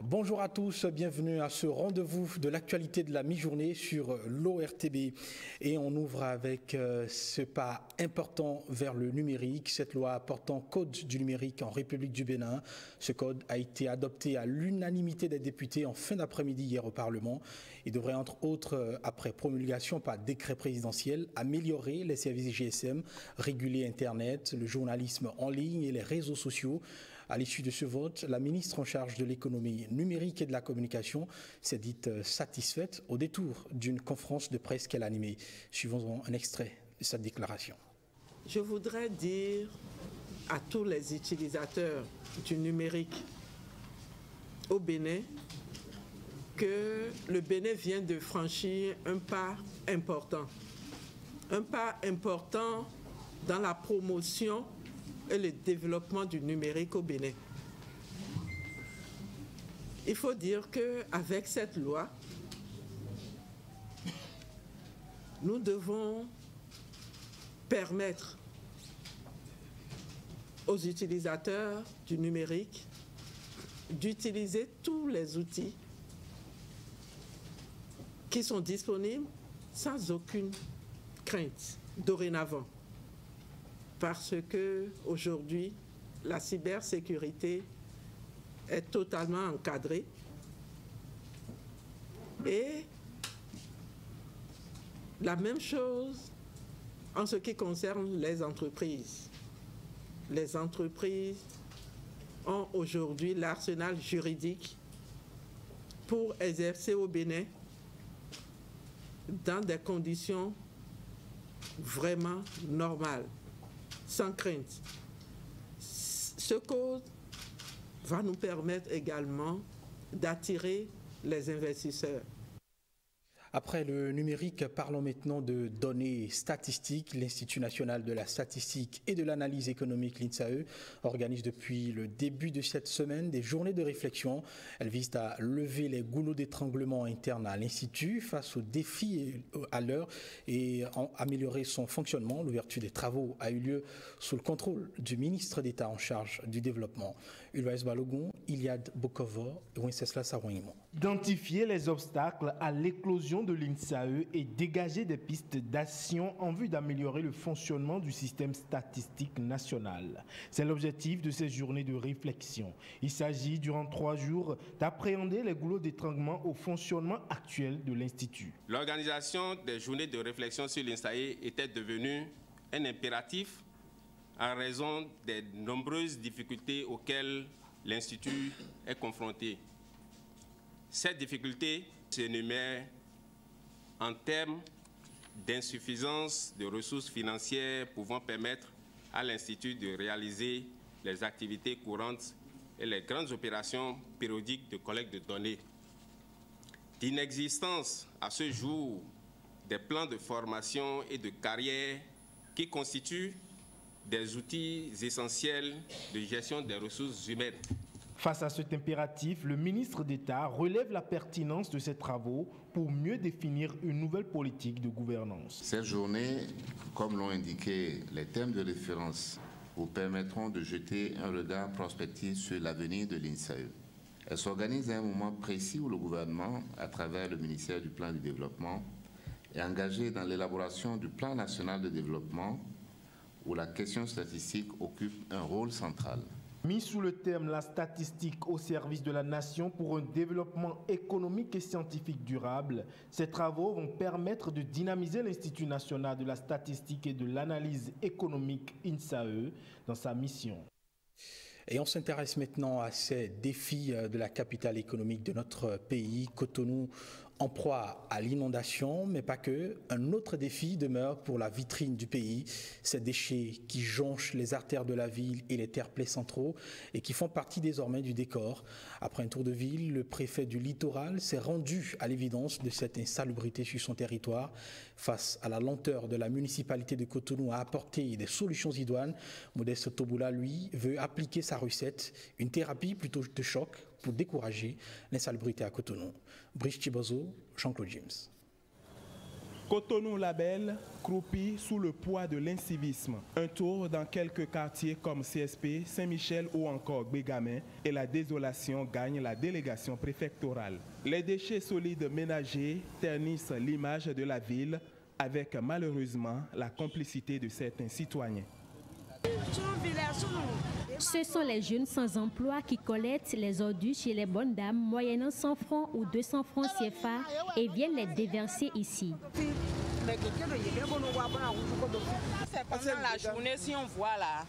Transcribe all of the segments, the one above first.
Bonjour à tous, bienvenue à ce rendez-vous de l'actualité de la mi-journée sur l'ORTB. Et on ouvre avec ce pas important vers le numérique, cette loi portant code du numérique en République du Bénin. Ce code a été adopté à l'unanimité des députés en fin d'après-midi hier au Parlement. Il devrait entre autres, après promulgation par décret présidentiel, améliorer les services GSM, réguler Internet, le journalisme en ligne et les réseaux sociaux. À l'issue de ce vote, la ministre en charge de l'économie numérique et de la communication s'est dite satisfaite au détour d'une conférence de presse qu'elle a animée. Suivons un extrait de sa déclaration. Je voudrais dire à tous les utilisateurs du numérique au Bénin que le Bénin vient de franchir un pas important. Un pas important dans la promotion et le développement du numérique au Bénin. Il faut dire qu'avec cette loi, nous devons permettre aux utilisateurs du numérique d'utiliser tous les outils qui sont disponibles sans aucune crainte dorénavant. Parce qu'aujourd'hui, la cybersécurité est totalement encadrée et la même chose en ce qui concerne les entreprises. Les entreprises ont aujourd'hui l'arsenal juridique pour exercer au Bénin dans des conditions vraiment normales, sans crainte. Ce code va nous permettre également d'attirer les investisseurs. Après le numérique, parlons maintenant de données statistiques. L'Institut national de la statistique et de l'analyse économique, l'INSAE, organise depuis le début de cette semaine des journées de réflexion. Elles visent à lever les goulots d'étranglement internes à l'Institut face aux défis à l'heure et améliorer son fonctionnement. L'ouverture des travaux a eu lieu sous le contrôle du ministre d'État en charge du développement, Ulvaïs Balogun, Iliad Bokovo et Wenceslas Sarouimon. Identifier les obstacles à l'éclosion de l'INSAE et dégager des pistes d'action en vue d'améliorer le fonctionnement du système statistique national. C'est l'objectif de ces journées de réflexion. Il s'agit durant 3 jours d'appréhender les goulots d'étranglement au fonctionnement actuel de l'Institut. L'organisation des journées de réflexion sur l'INSAE était devenue un impératif en raison des nombreuses difficultés auxquelles l'Institut est confronté. Cette difficulté s'énumère en termes d'insuffisance de ressources financières pouvant permettre à l'Institut de réaliser les activités courantes et les grandes opérations périodiques de collecte de données. D'inexistence à ce jour des plans de formation et de carrière qui constituent des outils essentiels de gestion des ressources humaines. Face à cet impératif, le ministre d'État relève la pertinence de ces travaux pour mieux définir une nouvelle politique de gouvernance. Ces journées, comme l'ont indiqué les thèmes de référence, vous permettront de jeter un regard prospectif sur l'avenir de l'INSAE. Elles s'organisent à un moment précis où le gouvernement, à travers le ministère du Plan du Développement, est engagé dans l'élaboration du Plan national de développement où la question statistique occupe un rôle central. Mis sous le terme la statistique au service de la nation pour un développement économique et scientifique durable, ces travaux vont permettre de dynamiser l'Institut national de la statistique et de l'analyse économique INSAE dans sa mission. Et on s'intéresse maintenant à ces défis de la capitale économique de notre pays, Cotonou, en proie à l'inondation, mais pas que. Un autre défi demeure pour la vitrine du pays, ces déchets qui jonchent les artères de la ville et les terre-pleins centraux et qui font partie désormais du décor. Après un tour de ville, le préfet du littoral s'est rendu à l'évidence de cette insalubrité sur son territoire. Face à la lenteur de la municipalité de Cotonou à apporter des solutions idoines, Modeste Toboula, lui, veut appliquer sa recette, une thérapie plutôt de choc pour décourager l'insalubrité à Cotonou. Brice Chibozo, Jean-Claude James. Cotonou Label croupit sous le poids de l'incivisme. Un tour dans quelques quartiers comme CSP, Saint-Michel ou encore Bégamin et la désolation gagne la délégation préfectorale. Les déchets solides ménagers ternissent l'image de la ville avec malheureusement la complicité de certains citoyens. Ce sont les jeunes sans emploi qui collectent les ordures chez les bonnes dames moyennant 100 francs ou 200 francs CFA et viennent les déverser ici. Pendant la journée, si on voit là,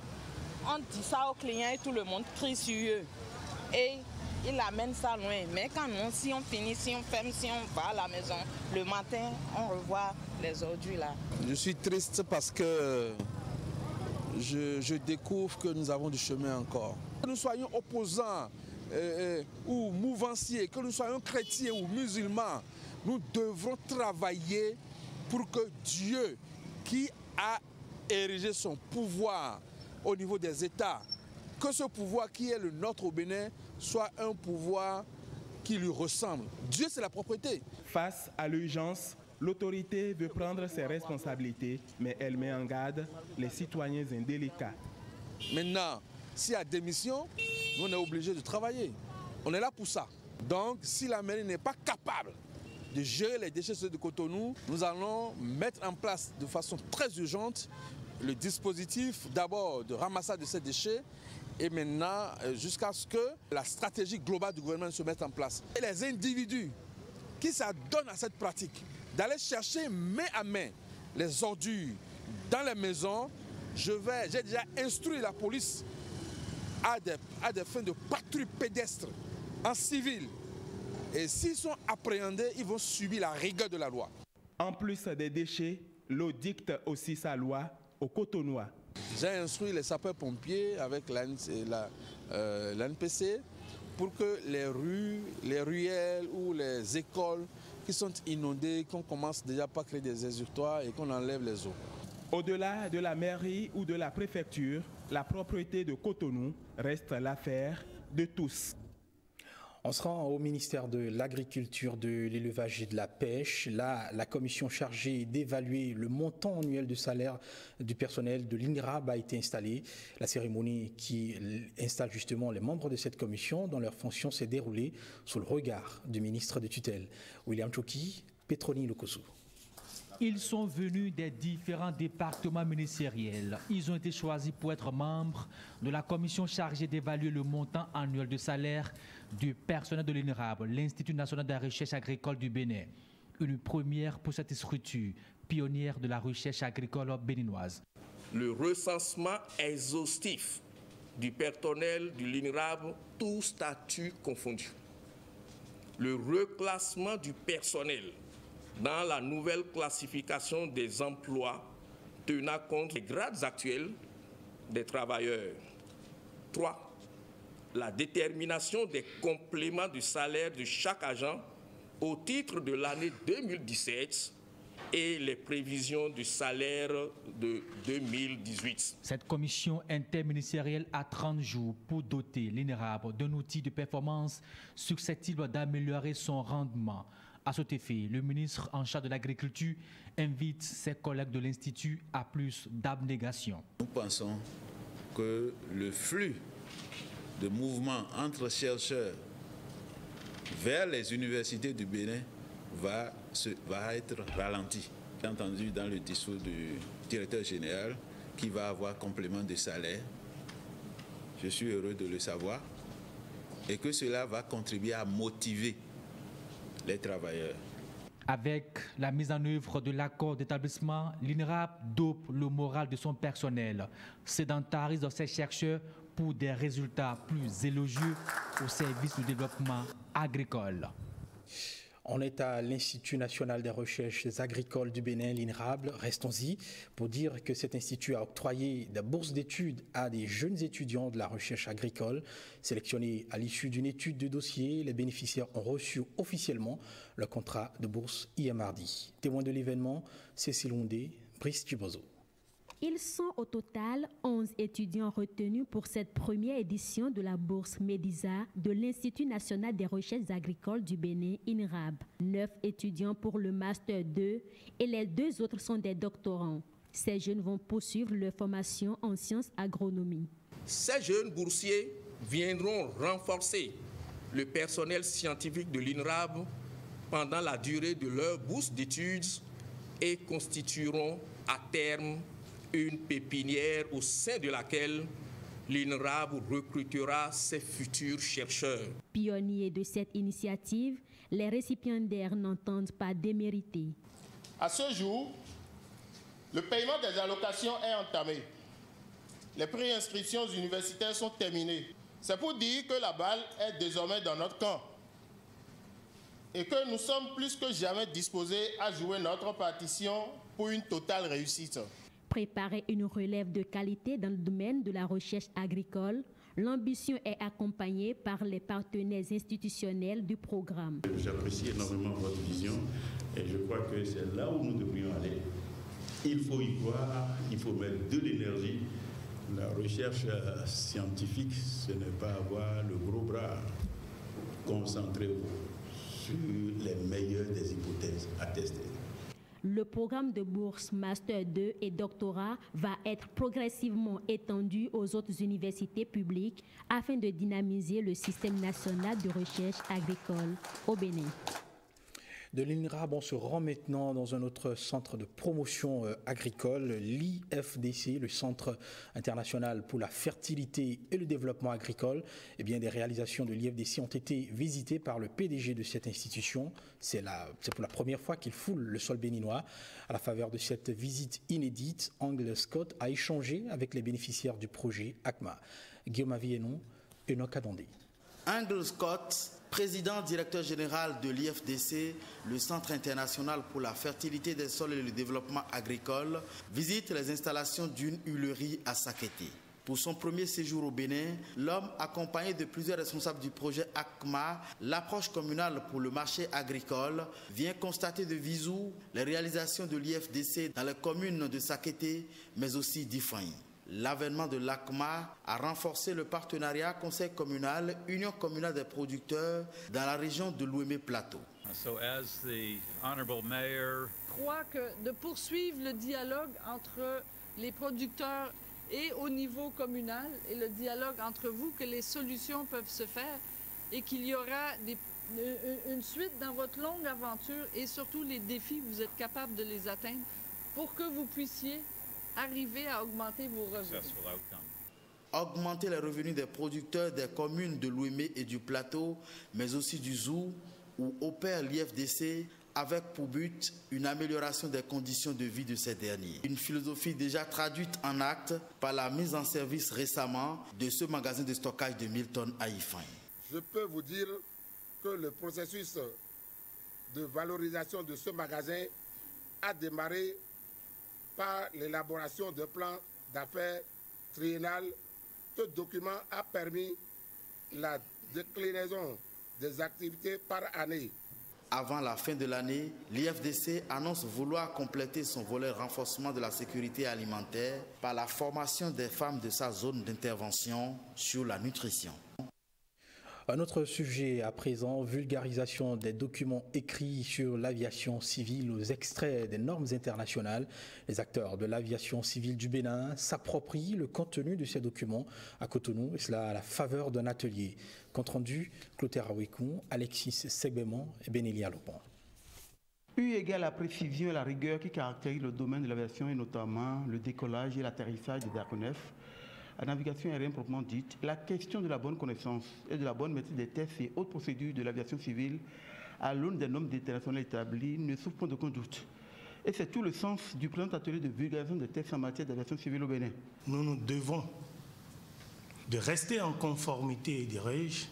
on dit ça aux clients et tout le monde crie sur eux. Et ils amènent ça loin. Mais quand nous, si on finit, si on ferme, si on va à la maison, le matin, on revoit les ordures là. Je suis triste parce que je découvre que nous avons du chemin encore. Que nous soyons opposants ou mouvanciers, que nous soyons chrétiens ou musulmans, nous devrons travailler pour que Dieu, qui a érigé son pouvoir au niveau des États, que ce pouvoir qui est le nôtre au Bénin soit un pouvoir qui lui ressemble. Dieu, c'est la propriété. Face à l'urgence, l'autorité veut prendre ses responsabilités, mais elle met en garde les citoyens indélicats. Maintenant, s'il y a démission, nous, on est obligé de travailler. On est là pour ça. Donc, si la mairie n'est pas capable de gérer les déchets de Cotonou, nous allons mettre en place de façon très urgente le dispositif d'abord de ramassage de ces déchets et maintenant jusqu'à ce que la stratégie globale du gouvernement se mette en place. Et les individus qui s'adonnent à cette pratique, d'aller chercher main à main les ordures dans les maisons, j'ai déjà instruit la police à des fins de patrouille pédestre en civil. Et s'ils sont appréhendés, ils vont subir la rigueur de la loi. En plus des déchets, l'eau dicte aussi sa loi au Cotonois. J'ai instruit les sapeurs-pompiers avec l'ANPC pour que les rues, les ruelles ou les écoles qui sont inondées, qu'on commence déjà par créer des exutoires et qu'on enlève les eaux. Au-delà de la mairie ou de la préfecture, la propriété de Cotonou reste l'affaire de tous. On se rend au ministère de l'Agriculture, de l'Élevage et de la Pêche. Là, la commission chargée d'évaluer le montant annuel de salaire du personnel de l'INRAB a été installée. La cérémonie qui installe justement les membres de cette commission dans leurs fonctions s'est déroulée sous le regard du ministre de tutelle. William Choki, Petroni Lokosu. Ils sont venus des différents départements ministériels. Ils ont été choisis pour être membres de la commission chargée d'évaluer le montant annuel de salaire du personnel de l'INRAB, l'Institut national de la recherche agricole du Bénin. Une première pour cette structure, pionnière de la recherche agricole béninoise. Le recensement exhaustif du personnel de l'INRAB, tout statut confondu. Le reclassement du personnel dans la nouvelle classification des emplois tenant compte des grades actuels des travailleurs. 3. La détermination des compléments du salaire de chaque agent au titre de l'année 2017 et les prévisions du salaire de 2018. Cette commission interministérielle a 30 jours pour doter l'INRAB d'un outil de performance susceptible d'améliorer son rendement. À cet effet, le ministre en charge de l'Agriculture invite ses collègues de l'Institut à plus d'abnégation. Nous pensons que le flux de mouvement entre chercheurs vers les universités du Bénin va être ralenti. J'ai entendu dans le discours du directeur général qu'il va avoir complément de salaire. Je suis heureux de le savoir et que cela va contribuer à motiver les travailleurs. Avec la mise en œuvre de l'accord d'établissement, l'INRAB dope le moral de son personnel, sédentarise ses chercheurs pour des résultats plus élogieux au service du développement agricole. On est à l'Institut national des recherches agricoles du Bénin, l'INRAB. Restons-y pour dire que cet institut a octroyé des bourses d'études à des jeunes étudiants de la recherche agricole. Sélectionnés à l'issue d'une étude de dossier, les bénéficiaires ont reçu officiellement le contrat de bourse hier mardi. Témoin de l'événement, Cécile Ondé, Brice Chibozo. Ils sont au total 11 étudiants retenus pour cette première édition de la bourse MEDISA de l'Institut national des recherches agricoles du Bénin, INRAB. 9 étudiants pour le Master 2 et les 2 autres sont des doctorants. Ces jeunes vont poursuivre leur formation en sciences agronomie. Ces jeunes boursiers viendront renforcer le personnel scientifique de l'INRAB pendant la durée de leur bourse d'études et constitueront à terme une pépinière au sein de laquelle l'INRAB recrutera ses futurs chercheurs. Pionniers de cette initiative, les récipiendaires n'entendent pas démériter. À ce jour, le paiement des allocations est entamé. Les préinscriptions universitaires sont terminées. C'est pour dire que la balle est désormais dans notre camp et que nous sommes plus que jamais disposés à jouer notre partition pour une totale réussite. Préparer une relève de qualité dans le domaine de la recherche agricole, l'ambition est accompagnée par les partenaires institutionnels du programme. J'apprécie énormément votre vision et je crois que c'est là où nous devrions aller. Il faut y croire, il faut mettre de l'énergie. La recherche scientifique, ce n'est pas avoir le gros bras. Concentrez-vous sur les meilleures des hypothèses à tester. Le programme de bourse Master 2 et Doctorat va être progressivement étendu aux autres universités publiques afin de dynamiser le système national de recherche agricole au Bénin. De l'INRAB, on se rend maintenant dans un autre centre de promotion agricole, l'IFDC, le Centre international pour la fertilité et le développement agricole. Eh bien, des réalisations de l'IFDC ont été visitées par le PDG de cette institution. C'est pour la première fois qu'il foule le sol béninois. À la faveur de cette visite inédite, Angle Scott a échangé avec les bénéficiaires du projet ACMA. Guillaume Avienon, Enoch Adondé. Angle Scott, président directeur général de l'IFDC, le Centre international pour la fertilité des sols et le développement agricole, visite les installations d'une huilerie à Sakété. Pour son premier séjour au Bénin, l'homme, accompagné de plusieurs responsables du projet ACMA, l'approche communale pour le marché agricole, vient constater de visu les réalisations de l'IFDC dans les communes de Sakété, mais aussi d'Ifraïn. L'avènement de l'ACMA a renforcé le partenariat Conseil communal, Union communale des producteurs dans la région de l'Ouémé-Plateau. Je crois que de poursuivre le dialogue entre les producteurs et au niveau communal et le dialogue entre vous, que les solutions peuvent se faire et qu'il y aura une suite dans votre longue aventure et surtout les défis, vous êtes capable de les atteindre pour que vous puissiez arriver à augmenter vos revenus. Augmenter les revenus des producteurs des communes de l'Ouémé et du Plateau, mais aussi du Zou, où opère l'IFDC, avec pour but une amélioration des conditions de vie de ces derniers. Une philosophie déjà traduite en actes par la mise en service récemment de ce magasin de stockage de 1000 tonnes à Ifraïn. Je peux vous dire que le processus de valorisation de ce magasin a démarré par l'élaboration d'un plan d'affaires triennal. Ce document a permis la déclinaison des activités par année. Avant la fin de l'année, l'IFDC annonce vouloir compléter son volet renforcement de la sécurité alimentaire par la formation des femmes de sa zone d'intervention sur la nutrition. Un autre sujet à présent, vulgarisation des documents écrits sur l'aviation civile aux extraits des normes internationales. Les acteurs de l'aviation civile du Bénin s'approprient le contenu de ces documents à Cotonou, et cela à la faveur d'un atelier. Compte rendu, Clotaire Awikoun, Alexis Segbéman et Benélia Lopon. Eu égale à la précision et la rigueur qui caractérise le domaine de l'aviation et notamment le décollage et l'atterrissage des aéronefs, la navigation aérienne proprement dite, la question de la bonne connaissance et de la bonne maîtrise des tests et autres procédures de l'aviation civile à l'aune des normes internationales établies ne souffre point d'aucun doute. Et c'est tout le sens du présent atelier de vulgarisation des tests en matière d'aviation civile au Bénin. Nous nous devons de rester en conformité, dirais-je,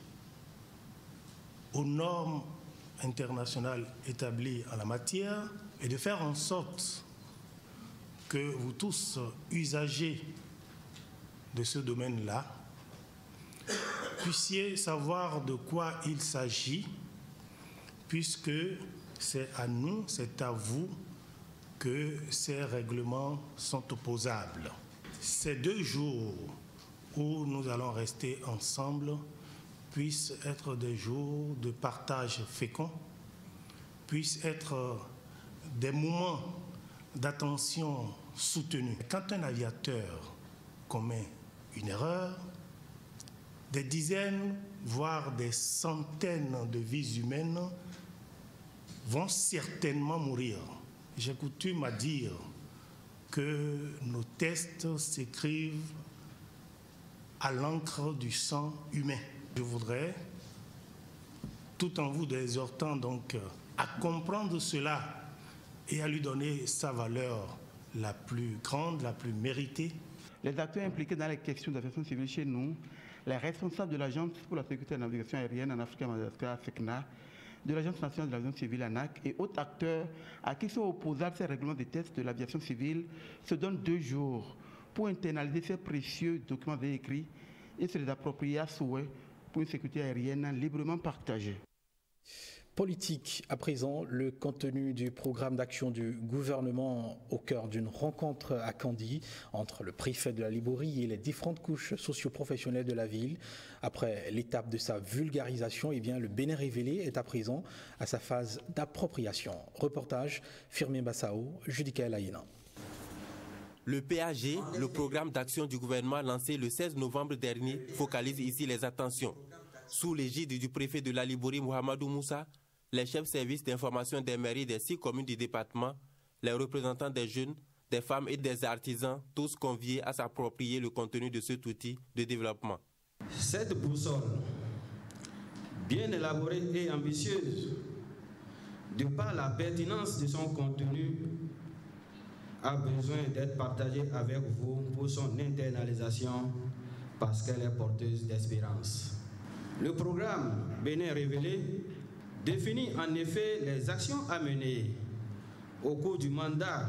aux normes internationales établies en la matière et de faire en sorte que vous tous, usagers de ce domaine-là, puissiez savoir de quoi il s'agit, puisque c'est à nous, c'est à vous que ces règlements sont opposables. Ces 2 jours où nous allons rester ensemble puissent être des jours de partage fécond, puissent être des moments d'attention soutenue. Quand un aviateur commet une erreur, des dizaines, voire des centaines de vies humaines vont certainement mourir. J'ai coutume à dire que nos tests s'écrivent à l'encre du sang humain. Je voudrais, tout en vous exhortant donc à comprendre cela et à lui donner sa valeur la plus grande, la plus méritée. Les acteurs impliqués dans les questions d'aviation civile chez nous, les responsables de l'Agence pour la sécurité de la navigation aérienne en Afrique et Madagascar, SECNA, de l'Agence nationale de l'aviation civile, ANAC, et autres acteurs à qui sont opposables ces règlements de tests de l'aviation civile se donnent 2 jours pour internaliser ces précieux documents écrits et se les approprier à souhait pour une sécurité aérienne librement partagée. Politique, à présent, le contenu du programme d'action du gouvernement au cœur d'une rencontre à Kandy entre le préfet de la Liborie et les différentes couches socio-professionnelles de la ville. Après l'étape de sa vulgarisation, eh bien, le Bénin révélé est à présent à sa phase d'appropriation. Reportage, Firmin Bassao, Judicaël Ayena. Le PAG, le programme d'action du gouvernement lancé le 16 novembre dernier, focalise ici les attentions. Sous l'égide du préfet de la Liborie, Mohamedou Moussa, les chefs services d'information des mairies des 6 communes du département, les représentants des jeunes, des femmes et des artisans, tous conviés à s'approprier le contenu de cet outil de développement. Cette boussole, bien élaborée et ambitieuse, de par la pertinence de son contenu, a besoin d'être partagée avec vous pour son internalisation parce qu'elle est porteuse d'espérance. Le programme Bénin révélé définit en effet les actions à mener au cours du mandat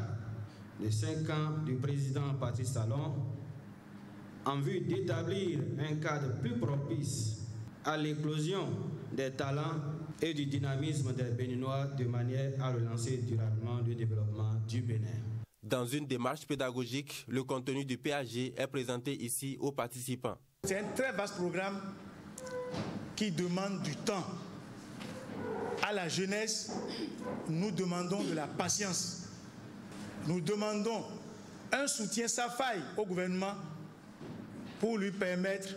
de 5 ans du président Patrice Talon en vue d'établir un cadre plus propice à l'éclosion des talents et du dynamisme des Béninois de manière à relancer durablement le développement du Bénin. Dans une démarche pédagogique, le contenu du PAG est présenté ici aux participants. C'est un très vaste programme qui demande du temps. À la jeunesse, nous demandons de la patience. Nous demandons un soutien sans faille au gouvernement pour lui permettre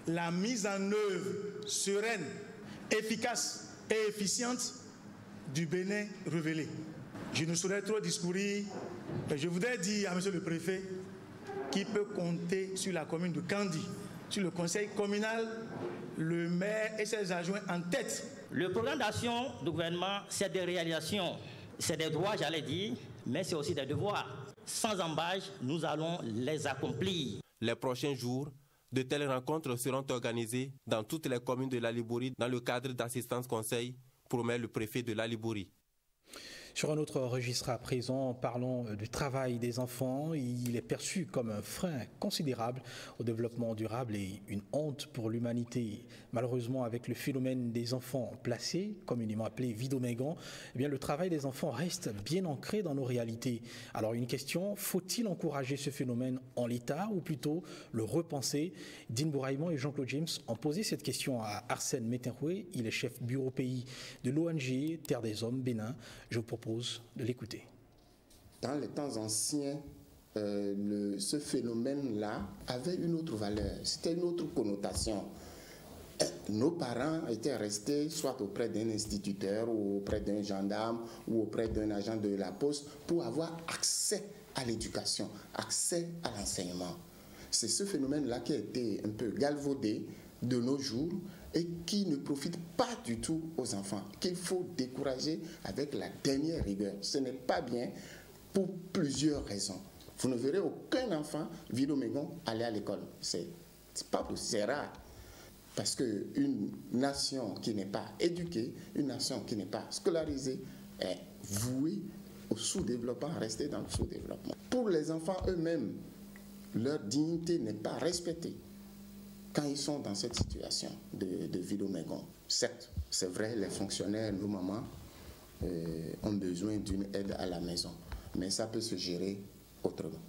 la mise en œuvre sereine, efficace et efficiente du Bénin révélé. Je ne saurais trop discourir, mais je voudrais dire à M. le préfet qu'il peut compter sur la commune de Kandy, sur le conseil communal, le maire et ses adjoints en tête. Le programme d'action du gouvernement, c'est des réalisations, c'est des droits, j'allais dire, mais c'est aussi des devoirs. Sans embâche, nous allons les accomplir. Les prochains jours, de telles rencontres seront organisées dans toutes les communes de la Liborie dans le cadre d'assistance conseil, promet le préfet de la Liborie. Sur un autre registre à présent, parlons du travail des enfants. Il est perçu comme un frein considérable au développement durable et une honte pour l'humanité. Malheureusement, avec le phénomène des enfants placés, communément appelé Vidomégan, eh bien, le travail des enfants reste bien ancré dans nos réalités. Alors une question, faut-il encourager ce phénomène en l'état ou plutôt le repenser? Dean Bouraïmon et Jean-Claude James ont posé cette question à Arsène Métenroué. Il est chef bureau pays de l'ONG Terre des Hommes Bénin. Je vous propose de l'écouter. Dans les temps anciens, ce phénomène-là avait une autre valeur, c'était une autre connotation. Nos parents étaient restés soit auprès d'un instituteur ou auprès d'un gendarme ou auprès d'un agent de la poste pour avoir accès à l'éducation, accès à l'enseignement. C'est ce phénomène-là qui a été un peu galvaudé de nos jours et qui ne profite pas du tout aux enfants, qu'il faut décourager avec la dernière rigueur. Ce n'est pas bien pour plusieurs raisons. Vous ne verrez aucun enfant Vidomégon aller à l'école. C'est pas possible, c'est rare. Parce qu'une nation qui n'est pas éduquée, une nation qui n'est pas scolarisée, est vouée au sous-développement, à rester dans le sous-développement. Pour les enfants eux-mêmes, leur dignité n'est pas respectée quand ils sont dans cette situation de Vidomégon. Certes, c'est vrai, les fonctionnaires, nos mamans, ont besoin d'une aide à la maison. mais ça peut se gérer autrement.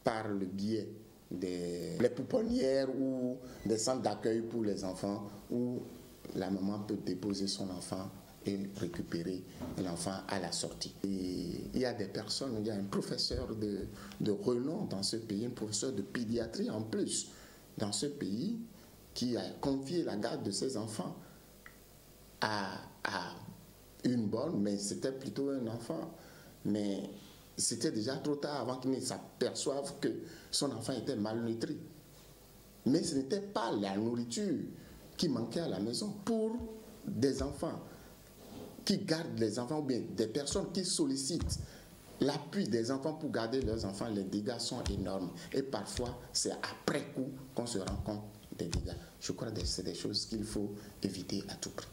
Par le biais des pouponnières ou des centres d'accueil pour les enfants où la maman peut déposer son enfant et récupérer l'enfant à la sortie. Et il y a des personnes, il y a un professeur de renom dans ce pays, un professeur de pédiatrie en plus dans ce pays, qui a confié la garde de ses enfants à une bonne, mais c'était plutôt un enfant. Mais c'était déjà trop tard avant qu'il ne s'aperçoive que son enfant était malnutri. Mais ce n'était pas la nourriture qui manquait à la maison. Pour des enfants qui gardent les enfants, ou bien des personnes qui sollicitent l'appui des enfants pour garder leurs enfants, les dégâts sont énormes. Et parfois, c'est après coup qu'on se rend compte des dégâts. Je crois que c'est des choses qu'il faut éviter à tout prix.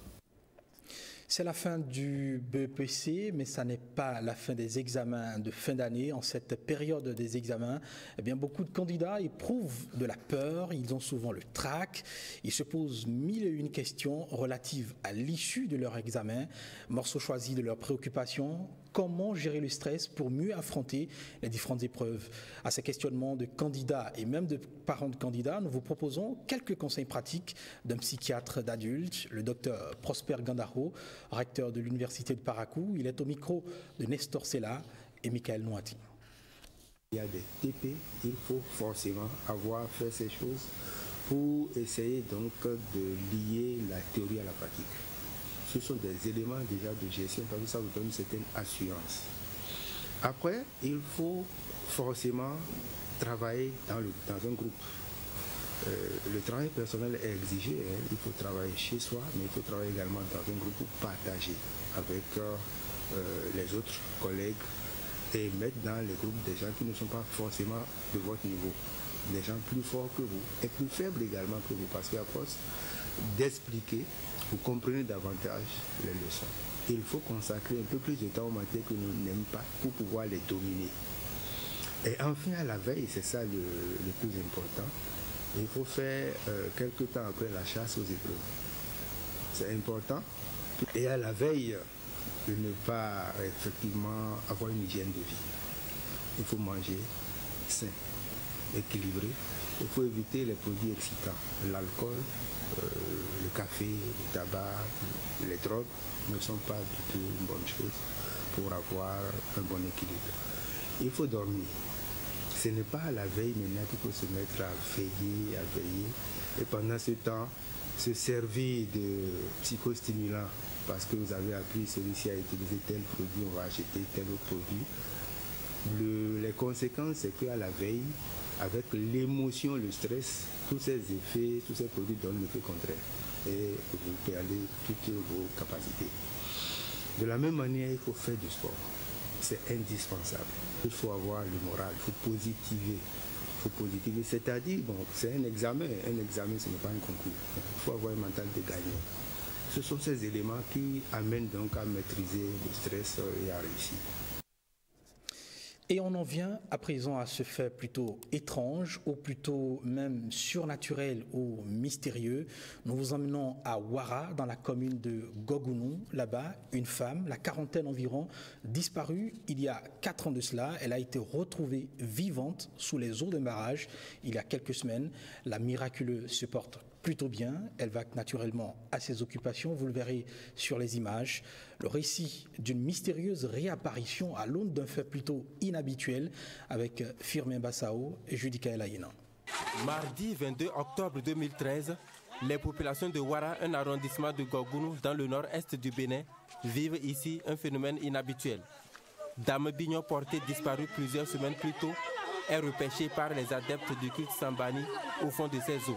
C'est la fin du BEPC, mais ça n'est pas la fin des examens de fin d'année. En cette période des examens, eh bien, beaucoup de candidats éprouvent de la peur, ils ont souvent le trac, ils se posent 1001 questions relatives à l'issue de leur examen, morceaux choisis de leurs préoccupations. Comment gérer le stress pour mieux affronter les différentes épreuves? À ces questionnements de candidats et même de parents de candidats, nous vous proposons quelques conseils pratiques d'un psychiatre d'adultes, le docteur Prosper Gandaro, recteur de l'université de Parakou. Il est au micro de Nestor Sella et Michael Nouati. Il y a des TP, il faut forcément avoir fait ces choses pour essayer donc de lier la théorie à la pratique. Ce sont des éléments déjà de gestion parce que ça vous donne une certaine assurance. Après, il faut forcément travailler dans un groupe. Le travail personnel est exigé, hein. Il faut travailler chez soi, mais il faut travailler également dans un groupe pour partager avec les autres collègues et mettre dans les groupes des gens qui ne sont pas forcément de votre niveau, des gens plus forts que vous et plus faibles également que vous, parce qu'à force d'expliquer, vous comprenez davantage les leçons. Il faut consacrer un peu plus de temps aux matières que nous n'aimons pas pour pouvoir les dominer. Et enfin, à la veille, c'est ça le plus important, il faut faire quelque temps après la chasse aux épreuves. C'est important. Et à la veille, de ne pas effectivement avoir une hygiène de vie. Il faut manger sain, équilibré. Il faut éviter les produits excitants, l'alcool, le café, le tabac, les drogues ne sont pas du tout une bonne chose pour avoir un bon équilibre. Il faut dormir. Ce n'est pas à la veille maintenant qu'il faut se mettre à veiller, et pendant ce temps, se servir de psychostimulants parce que vous avez appris celui-ci a utilisé tel produit, on va acheter tel autre produit. Les conséquences, c'est qu'à la veille, avec l'émotion, le stress, tous ces effets, tous ces produits donnent l'effet contraire et vous perdez toutes vos capacités. De la même manière, il faut faire du sport. C'est indispensable. Il faut avoir le moral, il faut positiver. C'est-à-dire, bon, c'est un examen, ce n'est pas un concours. Il faut avoir un mental de gagnant. Ce sont ces éléments qui amènent donc à maîtriser le stress et à réussir. Et on en vient à présent à ce fait plutôt étrange, ou plutôt même surnaturel ou mystérieux. Nous vous emmenons à Ouara, dans la commune de Gogounou. Là-bas, une femme, la quarantaine environ, disparue il y a 4 ans de cela. Elle a été retrouvée vivante sous les eaux d'un barrage il y a quelques semaines. La miraculeuse se porte plutôt bien, elle va naturellement à ses occupations, vous le verrez sur les images. Le récit d'une mystérieuse réapparition à l'aune d'un fait plutôt inhabituel avec Firmin Bassao et Judica Elayena. Mardi 22 octobre 2013, les populations de Ouara, un arrondissement de Gogounou dans le nord-est du Bénin, vivent ici un phénomène inhabituel. Dame Bignon portée disparue plusieurs semaines plus tôt est repêchée par les adeptes du culte Sambani au fond de ces eaux.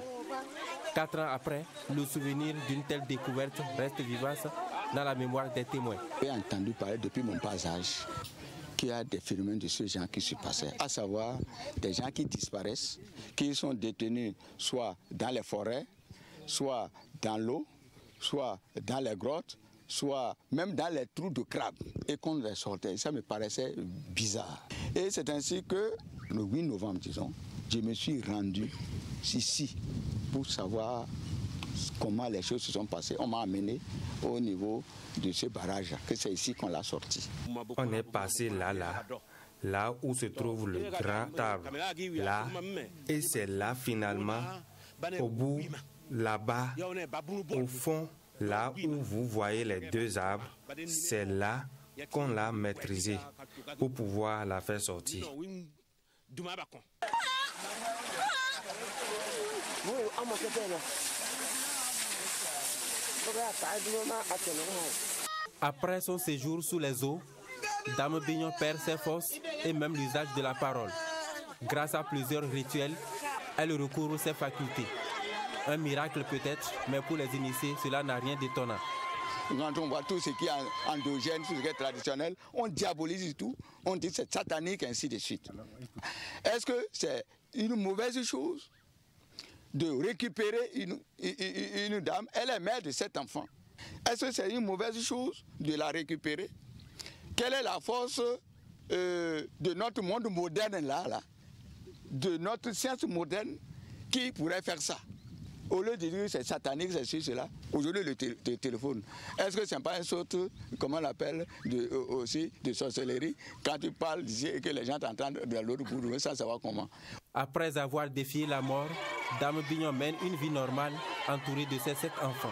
4 ans après, le souvenir d'une telle découverte reste vivace dans la mémoire des témoins. J'ai entendu parler depuis mon bas âge qu'il y a des phénomènes de ce genre qui se passaient, à savoir des gens qui disparaissent, qui sont détenus soit dans les forêts, soit dans l'eau, soit dans les grottes, soit même dans les trous de crabes, et qu'on les sortait. Ça me paraissait bizarre. Et c'est ainsi que, le 8 novembre, disons, je me suis rendu ici pour savoir comment les choses se sont passées. On m'a amené au niveau de ce barrage, que c'est ici qu'on l'a sorti. On est passé là, là où se trouve le grand arbre, là, et c'est là finalement, au bout, là-bas, au fond, là où vous voyez les deux arbres, c'est là qu'on l'a maîtrisé pour pouvoir la faire sortir. Après son séjour sous les eaux, Dame Bignon perd ses forces et même l'usage de la parole. Grâce à plusieurs rituels, elle recouvre ses facultés. Un miracle peut-être, mais pour les initiés, cela n'a rien d'étonnant. Quand on voit tout ce qui est endogène, tout ce qui est traditionnel, on diabolise tout, on dit que c'est satanique, ainsi de suite. Est-ce que c'est une mauvaise chose de récupérer une dame? Elle est mère de 7 enfants. Est-ce que c'est une mauvaise chose de la récupérer? Quelle est la force de notre monde moderne là, de notre science moderne qui pourrait faire ça? Au lieu de dire que c'est satanique, c'est ceci, cela, aujourd'hui le téléphone. Est-ce que ce n'est pas une sorte, comment on l'appelle, aussi de sorcellerie? Quand tu parles d'ici et que les gens t'entendent de l'autre bout, sans savoir comment. Après avoir défié la mort, Dame Bignon mène une vie normale, entourée de ses 7 enfants.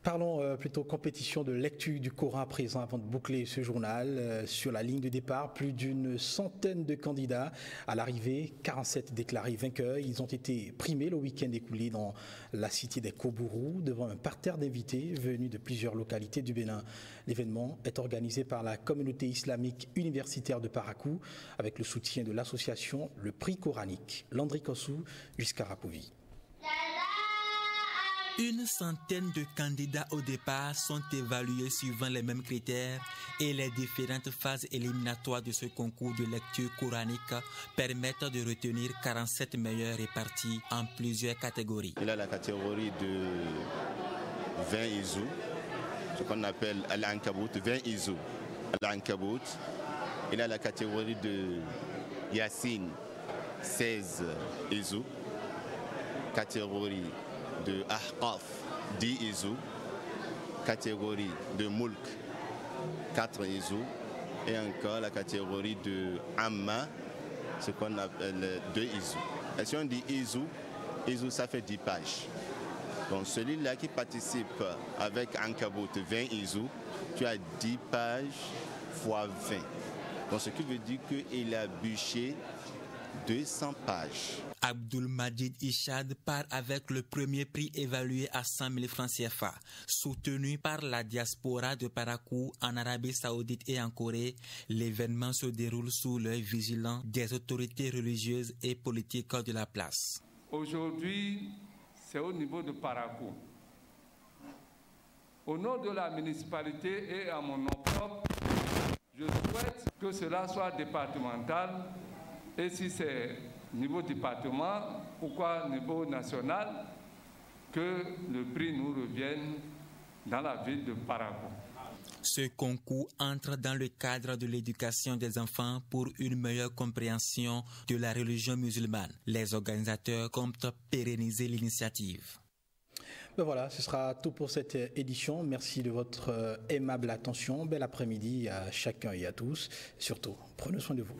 Parlons plutôt compétition de lecture du Coran à présent avant de boucler ce journal. Sur la ligne de départ, plus d'une centaine de candidats. À l'arrivée, 47 déclarés vainqueurs. Ils ont été primés le week-end écoulé dans la cité des Kobourou devant un parterre d'invités venus de plusieurs localités du Bénin. L'événement est organisé par la communauté islamique universitaire de Parakou avec le soutien de l'association Le Prix Coranique. Landry Kossou jusqu'à Rapouvi. Une centaine de candidats au départ sont évalués suivant les mêmes critères et les différentes phases éliminatoires de ce concours de lecture coranique permettent de retenir 47 meilleurs répartis en plusieurs catégories. Il a la catégorie de 20 Izou, ce qu'on appelle Al-Ankabout, 20 Izou, Al-Ankabout. Il a la catégorie de Yassine, 16 Izou, catégorie de Ahqaf, 10 Izou, catégorie de Moulk, 4 Izou, et encore la catégorie de Amma, ce qu'on appelle 2 Izou. Et si on dit Izou, Izou ça fait 10 pages. Donc celui-là qui participe avec Ankabout 20 Izou, tu as 10 pages fois 20. Donc ce qui veut dire qu'il a bûché 200 pages. Abdul Majid Ishad part avec le premier prix évalué à 100 000 francs CFA. Soutenu par la diaspora de Parakou en Arabie Saoudite et en Corée, l'événement se déroule sous l'œil vigilant des autorités religieuses et politiques de la place. Aujourd'hui, c'est au niveau de Parakou. Au nom de la municipalité et à mon nom propre, je souhaite que cela soit départemental. Et si c'est niveau département, pourquoi niveau national, que le prix nous revienne dans la ville de Parakou. Ce concours entre dans le cadre de l'éducation des enfants pour une meilleure compréhension de la religion musulmane. Les organisateurs comptent pérenniser l'initiative. Ben voilà, ce sera tout pour cette édition. Merci de votre aimable attention. Bel après-midi à chacun et à tous. Surtout, prenez soin de vous.